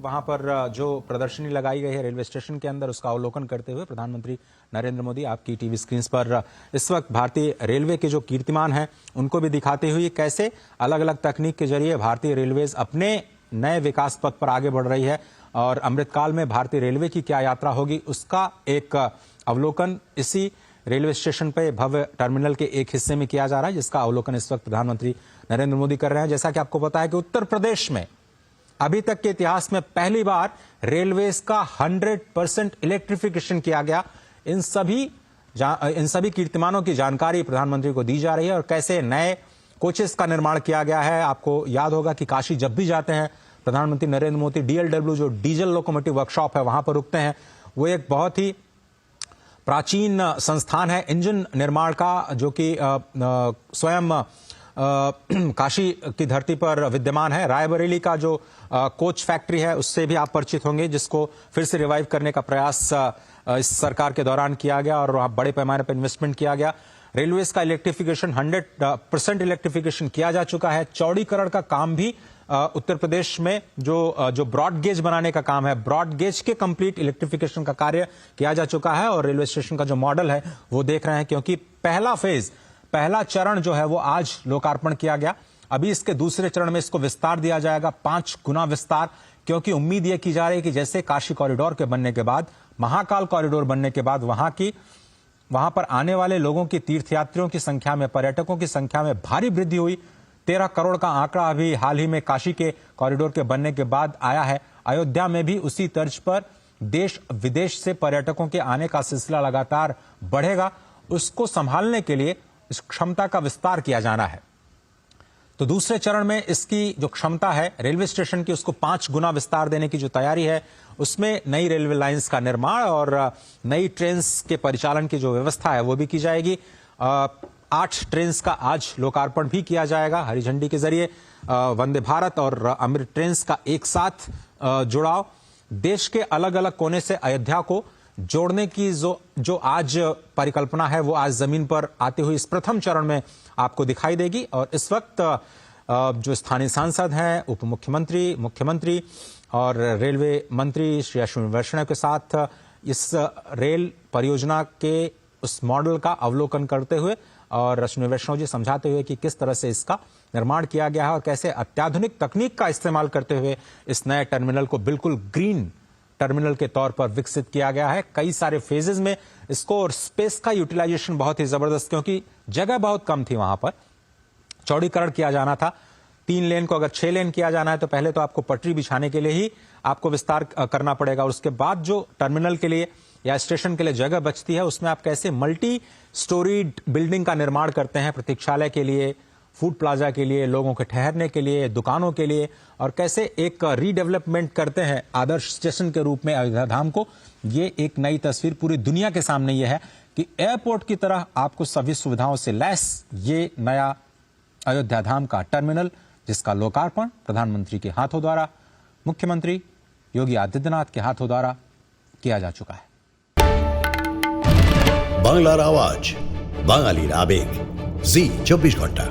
वहां पर जो प्रदर्शनी लगाई गई है रेलवे स्टेशन के अंदर, उसका अवलोकन करते हुए प्रधानमंत्री नरेंद्र मोदी आपकी टीवी स्क्रीन पर इस वक्त भारतीय रेलवे के जो कीर्तिमान हैं उनको भी दिखाते हुए कैसे अलग अलग तकनीक के जरिए भारतीय रेलवेज अपने नए विकास पथ पर आगे बढ़ रही है और अमृतकाल में भारतीय रेलवे की क्या यात्रा होगी उसका एक अवलोकन इसी रेलवे स्टेशन पे भव्य टर्मिनल के एक हिस्से में किया जा रहा है, जिसका अवलोकन इस वक्त प्रधानमंत्री नरेंद्र मोदी कर रहे हैं। जैसा कि आपको पता है कि उत्तर प्रदेश में अभी तक के इतिहास में पहली बार रेलवेज का 100% इलेक्ट्रिफिकेशन किया गया। इन सभी कीर्तिमानों की जानकारी प्रधानमंत्री को दी जा रही है और कैसे नए कोचेस का निर्माण किया गया है। आपको याद होगा कि काशी जब भी जाते हैं प्रधानमंत्री नरेंद्र मोदी DLW जो डीजल लोकोमोटिव वर्कशॉप है वहां पर रुकते हैं। वो एक बहुत ही प्राचीन संस्थान है इंजन निर्माण का, जो कि स्वयं काशी की धरती पर विद्यमान है। रायबरेली का जो कोच फैक्ट्री है उससे भी आप परिचित होंगे, जिसको फिर से रिवाइव करने का प्रयास इस सरकार के दौरान किया गया और वहां बड़े पैमाने पर इन्वेस्टमेंट किया गया। रेलवेज का इलेक्ट्रिफिकेशन 100% इलेक्ट्रिफिकेशन किया जा चुका है। चौड़ीकरण का काम भी उत्तर प्रदेश में जो ब्रॉड गेज बनाने का काम है, ब्रॉड गेज के कंप्लीट इलेक्ट्रिफिकेशन का कार्य किया जा चुका है और रेलवे स्टेशन का जो मॉडल है वो देख रहे हैं, क्योंकि पहला चरण जो है वो आज लोकार्पण किया गया। अभी इसके दूसरे चरण में इसको विस्तार दिया जाएगा, 5 गुना विस्तार, क्योंकि उम्मीद यह की जा रही है कि जैसे काशी कॉरिडोर के बनने के बाद, महाकाल कॉरिडोर बनने के बाद वहां पर आने वाले लोगों की, तीर्थयात्रियों की संख्या में, पर्यटकों की संख्या में भारी वृद्धि हुई। 13 करोड़ का आंकड़ा अभी हाल ही में काशी के कॉरिडोर के बनने के बाद आया है। अयोध्या में भी उसी तर्ज पर देश विदेश से पर्यटकों के आने का सिलसिला लगातार बढ़ेगा। उसको संभालने के लिए इस क्षमता का विस्तार किया जाना है। तो दूसरे चरण में इसकी जो क्षमता है रेलवे स्टेशन की, उसको 5 गुना विस्तार देने की जो तैयारी है, उसमें नई रेलवे लाइंस का निर्माण और नई ट्रेन के परिचालन की जो व्यवस्था है वो भी की जाएगी। 8 ट्रेन का आज लोकार्पण भी किया जाएगा हरी झंडी के जरिए। वंदे भारत और अमृत ट्रेन का एक साथ जुड़ाव, देश के अलग अलग कोने से अयोध्या को जोड़ने की जो आज परिकल्पना है वो आज जमीन पर आते हुए इस प्रथम चरण में आपको दिखाई देगी। और इस वक्त जो स्थानीय सांसद हैं, उप मुख्यमंत्री, मुख्यमंत्री और रेलवे मंत्री श्री अश्विनी वैष्णव के साथ इस रेल परियोजना के उस मॉडल का अवलोकन करते हुए और अश्विनी वैष्णव जी समझाते हुए कि किस तरह से इसका निर्माण किया गया है और कैसे अत्याधुनिक तकनीक का इस्तेमाल करते हुए इस नए टर्मिनल को बिल्कुल ग्रीन टर्मिनल के तौर पर विकसित किया गया है। कई सारे फेजेस में इसको, और स्पेस का यूटिलाइजेशन बहुत ही जबरदस्त, क्योंकि जगह बहुत कम थी वहां पर। चौड़ीकरण किया जाना था 3 लेन को, अगर 6 लेन किया जाना है तो पहले तो आपको पटरी बिछाने के लिए ही आपको विस्तार करना पड़ेगा। उसके बाद जो टर्मिनल के लिए या स्टेशन के लिए जगह बचती है उसमें आप कैसे मल्टी स्टोरीड बिल्डिंग का निर्माण करते हैं, प्रतीक्षालय के लिए, फूड प्लाजा के लिए, लोगों के ठहरने के लिए, दुकानों के लिए, और कैसे एक रीडेवलपमेंट करते हैं आदर्श स्टेशन के रूप में अयोध्या धाम को। ये एक नई तस्वीर पूरी दुनिया के सामने ये है कि एयरपोर्ट की तरह आपको सभी सुविधाओं से लैस ये नया अयोध्या धाम का टर्मिनल, जिसका लोकार्पण प्रधानमंत्री के हाथों द्वारा, मुख्यमंत्री योगी आदित्यनाथ के हाथों द्वारा किया जा चुका है। বাংলার আওয়াজ, বাঙালির আবেগ, জি 24 ঘন্টা।